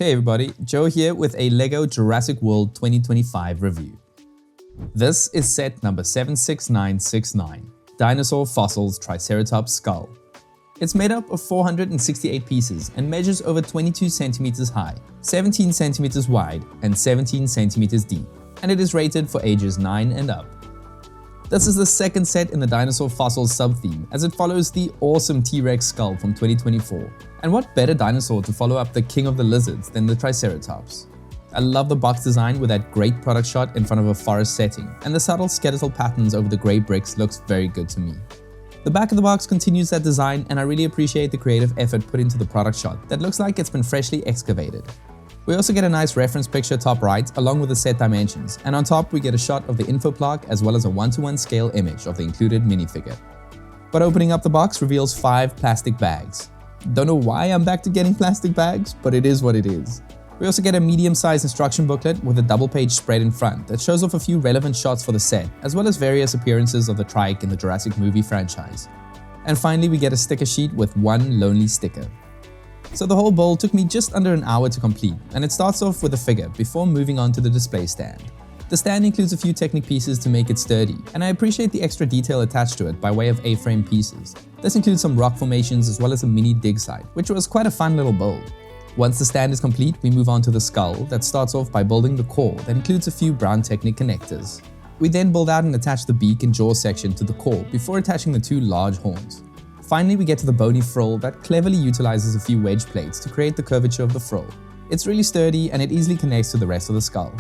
Hey everybody, Joe here with a LEGO Jurassic World 2025 review. This is set number 76969, Dinosaur Fossils Triceratops Skull. It's made up of 468 pieces and measures over 22 centimeters high, 17 centimeters wide, and 17 centimeters deep, and it is rated for ages 9 and up. This is the second set in the Dinosaur Fossils sub-theme, as it follows the awesome T-Rex skull from 2024. And what better dinosaur to follow up the king of the lizards than the Triceratops? I love the box design with that great product shot in front of a forest setting, and the subtle skeletal patterns over the grey bricks looks very good to me. The back of the box continues that design, and I really appreciate the creative effort put into the product shot that looks like it's been freshly excavated. We also get a nice reference picture top right along with the set dimensions, and on top we get a shot of the info plaque as well as a 1:1 scale image of the included minifigure. But opening up the box reveals 5 plastic bags. Don't know why I'm back to getting plastic bags, but it is what it is. We also get a medium-sized instruction booklet with a double-page spread in front that shows off a few relevant shots for the set, as well as various appearances of the trike in the Jurassic movie franchise. And finally we get a sticker sheet with one lonely sticker. So the whole bowl took me just under an hour to complete, and it starts off with a figure before moving on to the display stand. The stand includes a few Technic pieces to make it sturdy, and I appreciate the extra detail attached to it by way of A-frame pieces. This includes some rock formations as well as a mini dig site, which was quite a fun little build. Once the stand is complete, we move on to the skull that starts off by building the core that includes a few brown Technic connectors. We then build out and attach the beak and jaw section to the core before attaching the 2 large horns. Finally, we get to the bony frill that cleverly utilizes a few wedge plates to create the curvature of the frill. It's really sturdy and it easily connects to the rest of the skull.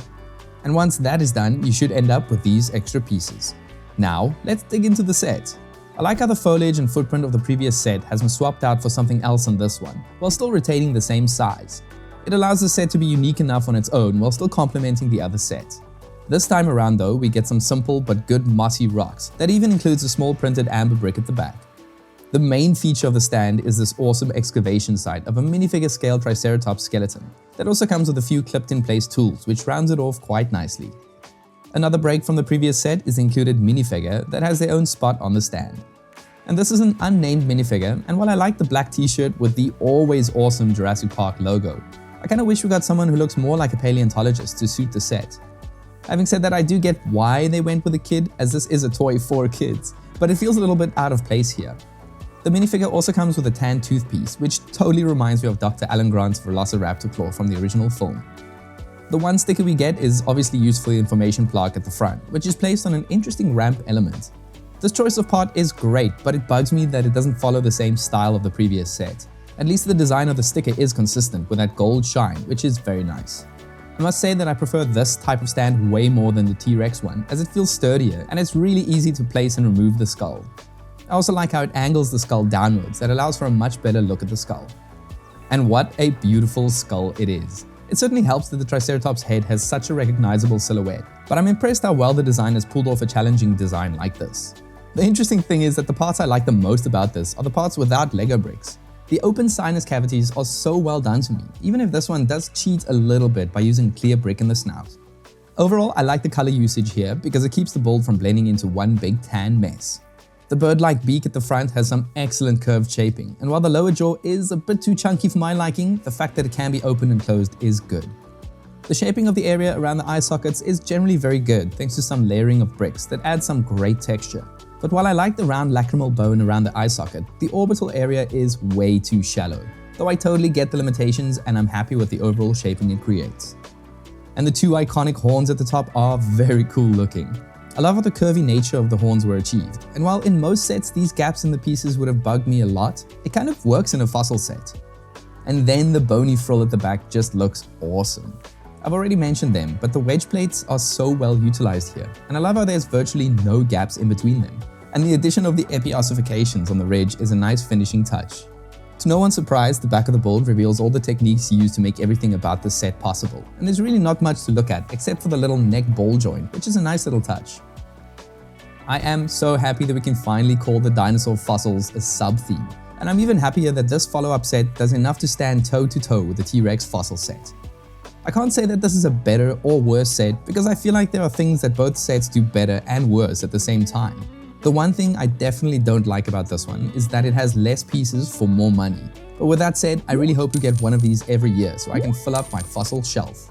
And once that is done, you should end up with these extra pieces. Now, let's dig into the set. I like how the foliage and footprint of the previous set has been swapped out for something else on this one, while still retaining the same size. It allows the set to be unique enough on its own while still complementing the other set. This time around though, we get some simple but good mossy rocks that even includes a small printed amber brick at the back. The main feature of the stand is this awesome excavation site of a minifigure scale Triceratops skeleton that also comes with a few clipped in place tools which rounds it off quite nicely. Another break from the previous set is the included minifigure that has their own spot on the stand. And this is an unnamed minifigure, and while I like the black t-shirt with the always awesome Jurassic Park logo, I kinda wish we got someone who looks more like a paleontologist to suit the set. Having said that, I do get why they went with a kid, as this is a toy for kids, but it feels a little bit out of place here. The minifigure also comes with a tan tooth piece, which totally reminds me of Dr. Alan Grant's Velociraptor claw from the original film. The one sticker we get is obviously used for the information plaque at the front, which is placed on an interesting ramp element. This choice of part is great, but it bugs me that it doesn't follow the same style of the previous set. At least the design of the sticker is consistent with that gold shine, which is very nice. I must say that I prefer this type of stand way more than the T-Rex one, as it feels sturdier and it's really easy to place and remove the skull. I also like how it angles the skull downwards that allows for a much better look at the skull. And what a beautiful skull it is. It certainly helps that the Triceratops head has such a recognizable silhouette, but I'm impressed how well the designers pulled off a challenging design like this. The interesting thing is that the parts I like the most about this are the parts without Lego bricks. The open sinus cavities are so well done to me, even if this one does cheat a little bit by using clear brick in the snout. Overall, I like the color usage here because it keeps the build from blending into one big tan mess. The bird-like beak at the front has some excellent curved shaping, and while the lower jaw is a bit too chunky for my liking, the fact that it can be opened and closed is good. The shaping of the area around the eye sockets is generally very good thanks to some layering of bricks that add some great texture. But while I like the round lacrimal bone around the eye socket, the orbital area is way too shallow, though I totally get the limitations and I'm happy with the overall shaping it creates. And the 2 iconic horns at the top are very cool looking. I love how the curvy nature of the horns were achieved, and while in most sets these gaps in the pieces would have bugged me a lot, it kind of works in a fossil set. And then the bony frill at the back just looks awesome. I've already mentioned them, but the wedge plates are so well utilized here, and I love how there's virtually no gaps in between them. And the addition of the epiossifications on the ridge is a nice finishing touch. To no one's surprise, the back of the build reveals all the techniques used to make everything about the set possible, and there's really not much to look at except for the little neck ball joint, which is a nice little touch. I am so happy that we can finally call the Dinosaur Fossils a sub-theme, and I'm even happier that this follow-up set does enough to stand toe-to-toe with the T-Rex fossil set. I can't say that this is a better or worse set because I feel like there are things that both sets do better and worse at the same time. The one thing I definitely don't like about this one is that it has less pieces for more money. But with that said, I really hope to get one of these every year so I can fill up my fossil shelf.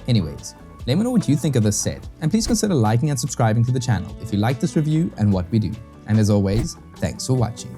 Anyways, let me know what you think of this set, and please consider liking and subscribing to the channel if you like this review and what we do. And as always, thanks for watching.